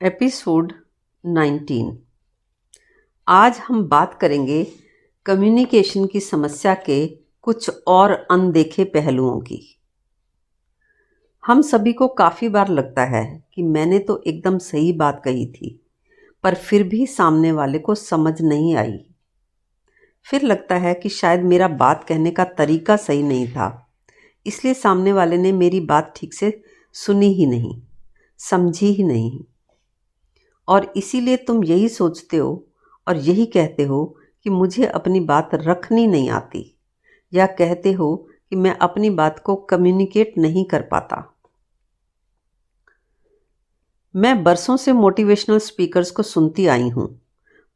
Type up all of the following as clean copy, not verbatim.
Episode 19। आज हम बात करेंगे कम्युनिकेशन की समस्या के कुछ और अनदेखे पहलुओं की। हम सभी को काफ़ी बार लगता है कि मैंने तो एकदम सही बात कही थी, पर फिर भी सामने वाले को समझ नहीं आई। फिर लगता है कि शायद मेरा बात कहने का तरीका सही नहीं था, इसलिए सामने वाले ने मेरी बात ठीक से सुनी ही नहीं, समझी ही नहीं। और इसीलिए तुम यही सोचते हो और यही कहते हो कि मुझे अपनी बात रखनी नहीं आती, या कहते हो कि मैं अपनी बात को कम्युनिकेट नहीं कर पाता। मैं बरसों से मोटिवेशनल स्पीकर्स को सुनती आई हूँ।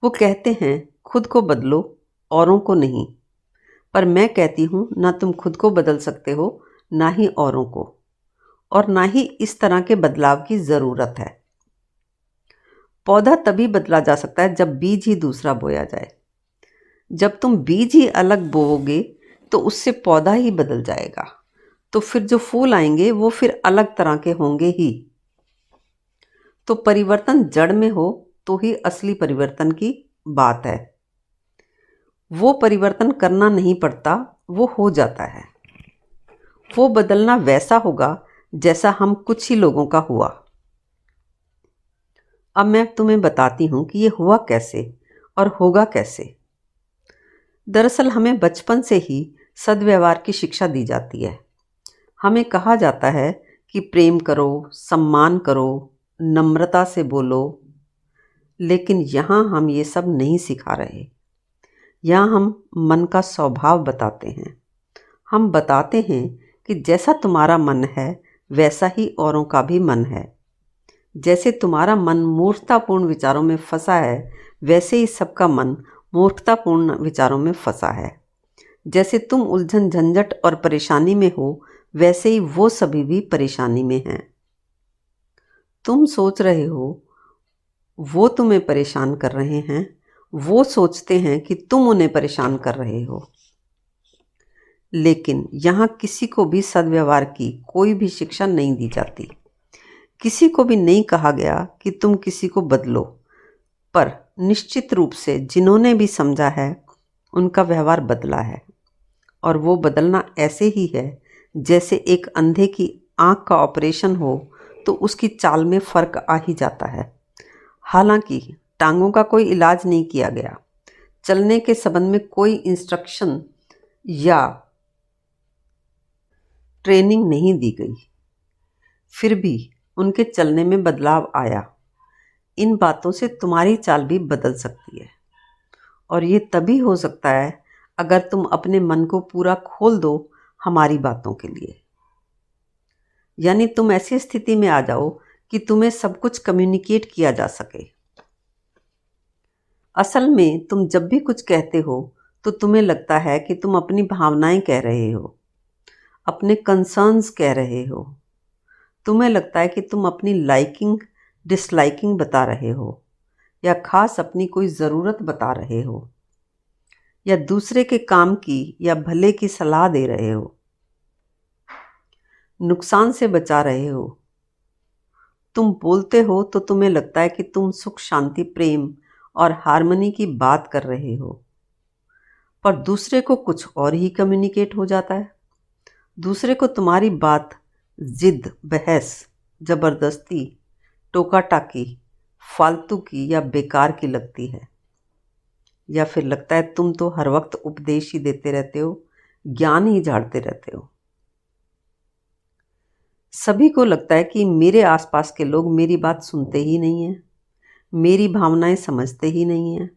वो कहते हैं खुद को बदलो, औरों को नहीं। पर मैं कहती हूँ ना तुम खुद को बदल सकते हो, ना ही औरों को, और ना ही इस तरह के बदलाव की ज़रूरत है। पौधा तभी बदला जा सकता है जब बीज ही दूसरा बोया जाए। जब तुम बीज ही अलग बोओगे तो उससे पौधा ही बदल जाएगा, तो फिर जो फूल आएंगे वो फिर अलग तरह के होंगे ही। तो परिवर्तन जड़ में हो तो ही असली परिवर्तन की बात है। वो परिवर्तन करना नहीं पड़ता, वो हो जाता है। वो बदलना वैसा होगा जैसा हम कुछ ही लोगों का हुआ। अब मैं तुम्हें बताती हूँ कि ये हुआ कैसे और होगा कैसे। दरअसल हमें बचपन से ही सद्व्यवहार की शिक्षा दी जाती है। हमें कहा जाता है कि प्रेम करो, सम्मान करो, नम्रता से बोलो। लेकिन यहाँ हम ये सब नहीं सिखा रहे। यहाँ हम मन का स्वभाव बताते हैं। हम बताते हैं कि जैसा तुम्हारा मन है वैसा ही औरों का भी मन है। जैसे तुम्हारा मन मूर्खतापूर्ण विचारों में फंसा है, वैसे ही सबका मन मूर्खतापूर्ण विचारों में फंसा है। जैसे तुम उलझन झंझट और परेशानी में हो, वैसे ही वो सभी भी परेशानी में हैं। तुम सोच रहे हो वो तुम्हें परेशान कर रहे हैं, वो सोचते हैं कि तुम उन्हें परेशान कर रहे हो। लेकिन यहाँ किसी को भी सद्व्यवहार की कोई भी शिक्षा नहीं दी जाती। किसी को भी नहीं कहा गया कि तुम किसी को बदलो, पर निश्चित रूप से जिन्होंने भी समझा है उनका व्यवहार बदला है। और वो बदलना ऐसे ही है जैसे एक अंधे की आंख का ऑपरेशन हो तो उसकी चाल में फ़र्क आ ही जाता है। हालांकि टांगों का कोई इलाज नहीं किया गया, चलने के संबंध में कोई इंस्ट्रक्शन या ट्रेनिंग नहीं दी गई, फिर भी उनके चलने में बदलाव आया। इन बातों से तुम्हारी चाल भी बदल सकती है, और ये तभी हो सकता है अगर तुम अपने मन को पूरा खोल दो हमारी बातों के लिए। यानी तुम ऐसी स्थिति में आ जाओ कि तुम्हें सब कुछ कम्युनिकेट किया जा सके। असल में तुम जब भी कुछ कहते हो तो तुम्हें लगता है कि तुम अपनी भावनाएं कह रहे हो, अपने कंसर्न्स कह रहे हो। तुम्हें लगता है कि तुम अपनी लाइकिंग डिसलाइकिंग बता रहे हो, या खास अपनी कोई ज़रूरत बता रहे हो, या दूसरे के काम की या भले की सलाह दे रहे हो, नुकसान से बचा रहे हो। तुम बोलते हो तो तुम्हें लगता है कि तुम सुख शांति प्रेम और हार्मनी की बात कर रहे हो, पर दूसरे को कुछ और ही कम्युनिकेट हो जाता है। दूसरे को तुम्हारी बात जिद, बहस, ज़बरदस्ती, टोका टाकी, फालतू की या बेकार की लगती है। या फिर लगता है तुम तो हर वक्त उपदेश ही देते रहते हो, ज्ञान ही झाड़ते रहते हो। सभी को लगता है कि मेरे आसपास के लोग मेरी बात सुनते ही नहीं हैं, मेरी भावनाएं समझते ही नहीं हैं।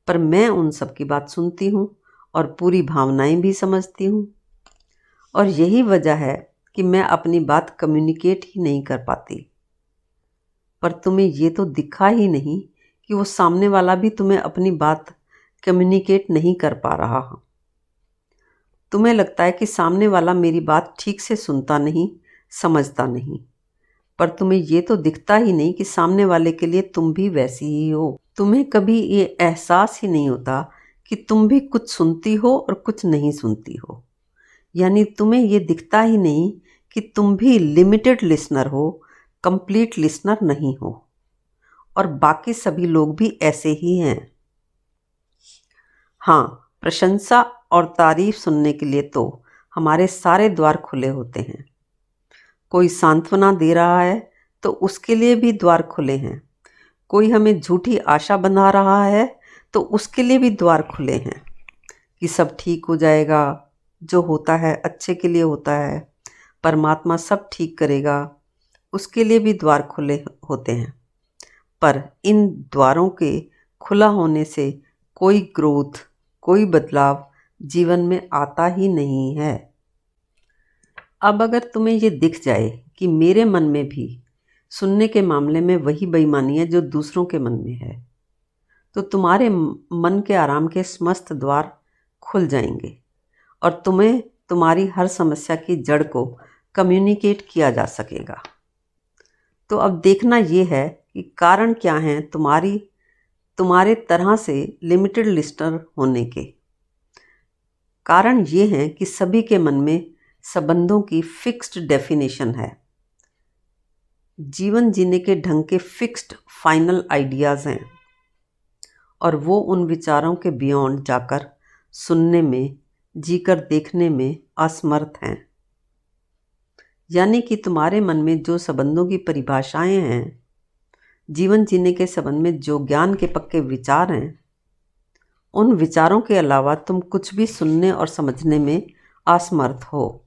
पर मैं उन सब की बात सुनती हूँ और पूरी भावनाएं भी समझती हूँ। और यही वजह है कि मैं अपनी बात कम्युनिकेट ही नहीं कर पाती। पर तुम्हें ये तो दिखा ही नहीं कि वो सामने वाला भी तुम्हें अपनी बात कम्युनिकेट नहीं कर पा रहा। तुम्हें लगता है कि सामने वाला मेरी बात ठीक से सुनता नहीं, समझता नहीं। पर तुम्हें ये तो दिखता ही नहीं कि सामने वाले के लिए तुम भी वैसी ही हो। तुम्हें कभी ये एहसास ही नहीं होता कि तुम भी कुछ सुनती हो और कुछ नहीं सुनती हो। यानी तुम्हें ये दिखता ही नहीं कि तुम भी लिमिटेड लिसनर हो, कंप्लीट लिसनर नहीं हो। और बाकी सभी लोग भी ऐसे ही हैं। हाँ, प्रशंसा और तारीफ सुनने के लिए तो हमारे सारे द्वार खुले होते हैं। कोई सांत्वना दे रहा है तो उसके लिए भी द्वार खुले हैं। कोई हमें झूठी आशा बंधा रहा है तो उसके लिए भी द्वार खुले हैं कि सब ठीक हो जाएगा, जो होता है अच्छे के लिए होता है, परमात्मा सब ठीक करेगा, उसके लिए भी द्वार खुले होते हैं। पर इन द्वारों के खुला होने से कोई ग्रोथ, कोई बदलाव जीवन में आता ही नहीं है। अब अगर तुम्हें ये दिख जाए कि मेरे मन में भी सुनने के मामले में वही बेईमानी है जो दूसरों के मन में है, तो तुम्हारे मन के आराम के समस्त द्वार खुल जाएंगे और तुम्हें तुम्हारी हर समस्या की जड़ को कम्युनिकेट किया जा सकेगा। तो अब देखना ये है कि कारण क्या हैं तुम्हारे तरह से लिमिटेड लिस्नर होने के। कारण ये हैं कि सभी के मन में संबंधों की फिक्स्ड डेफिनेशन है। जीवन जीने के ढंग के फिक्स्ड फाइनल आइडियाज़ हैं और वो उन विचारों के बियॉन्ड जाकर सुनने में, जीकर देखने में असमर्थ हैं। यानी कि तुम्हारे मन में जो संबंधों की परिभाषाएं हैं, जीवन जीने के संबंध में जो ज्ञान के पक्के विचार हैं, उन विचारों के अलावा तुम कुछ भी सुनने और समझने में असमर्थ हो।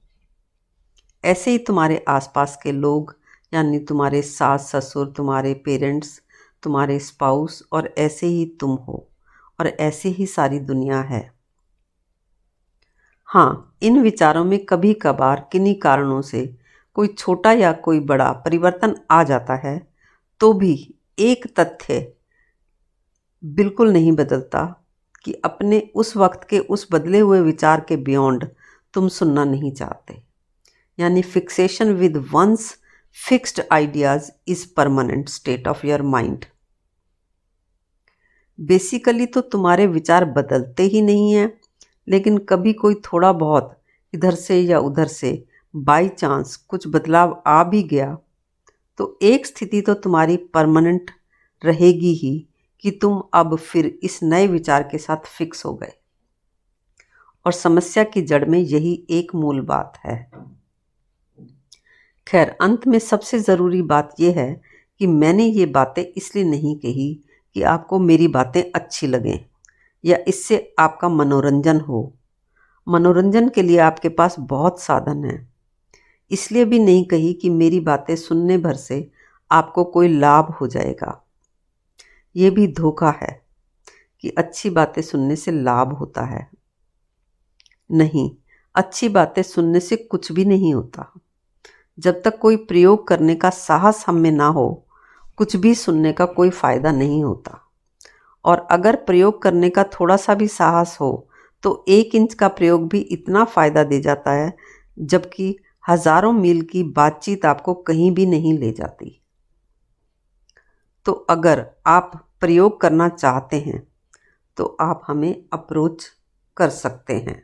ऐसे ही तुम्हारे आसपास के लोग, यानी तुम्हारे सास ससुर, तुम्हारे पेरेंट्स, तुम्हारे स्पाउस, और ऐसे ही तुम हो, और ऐसे ही सारी दुनिया है। हाँ, इन विचारों में कभी कभार किन्हीं कारणों से कोई छोटा या कोई बड़ा परिवर्तन आ जाता है, तो भी एक तथ्य बिल्कुल नहीं बदलता कि अपने उस वक्त के उस बदले हुए विचार के बियॉन्ड तुम सुनना नहीं चाहते। यानी fixation with once fixed ideas is permanent state of your mind. Basically तो तुम्हारे विचार बदलते ही नहीं हैं, लेकिन कभी कोई थोड़ा बहुत इधर से या उधर से बाय चांस कुछ बदलाव आ भी गया, तो एक स्थिति तो तुम्हारी परमानेंट रहेगी ही कि तुम अब फिर इस नए विचार के साथ फिक्स हो गए। और समस्या की जड़ में यही एक मूल बात है। खैर, अंत में सबसे ज़रूरी बात यह है कि मैंने ये बातें इसलिए नहीं कही कि आपको मेरी बातें अच्छी लगें या इससे आपका मनोरंजन हो। मनोरंजन के लिए आपके पास बहुत साधन हैं। इसलिए भी नहीं कही कि मेरी बातें सुनने भर से आपको कोई लाभ हो जाएगा। ये भी धोखा है कि अच्छी बातें सुनने से लाभ होता है। नहीं, अच्छी बातें सुनने से कुछ भी नहीं होता। जब तक कोई प्रयोग करने का साहस हम में ना हो, कुछ भी सुनने का कोई फ़ायदा नहीं होता। और अगर प्रयोग करने का थोड़ा सा भी साहस हो तो 1 इंच का प्रयोग भी इतना फ़ायदा दे जाता है, जबकि हज़ारों मील की बातचीत आपको कहीं भी नहीं ले जाती। तो अगर आप प्रयोग करना चाहते हैं तो आप हमें अप्रोच कर सकते हैं।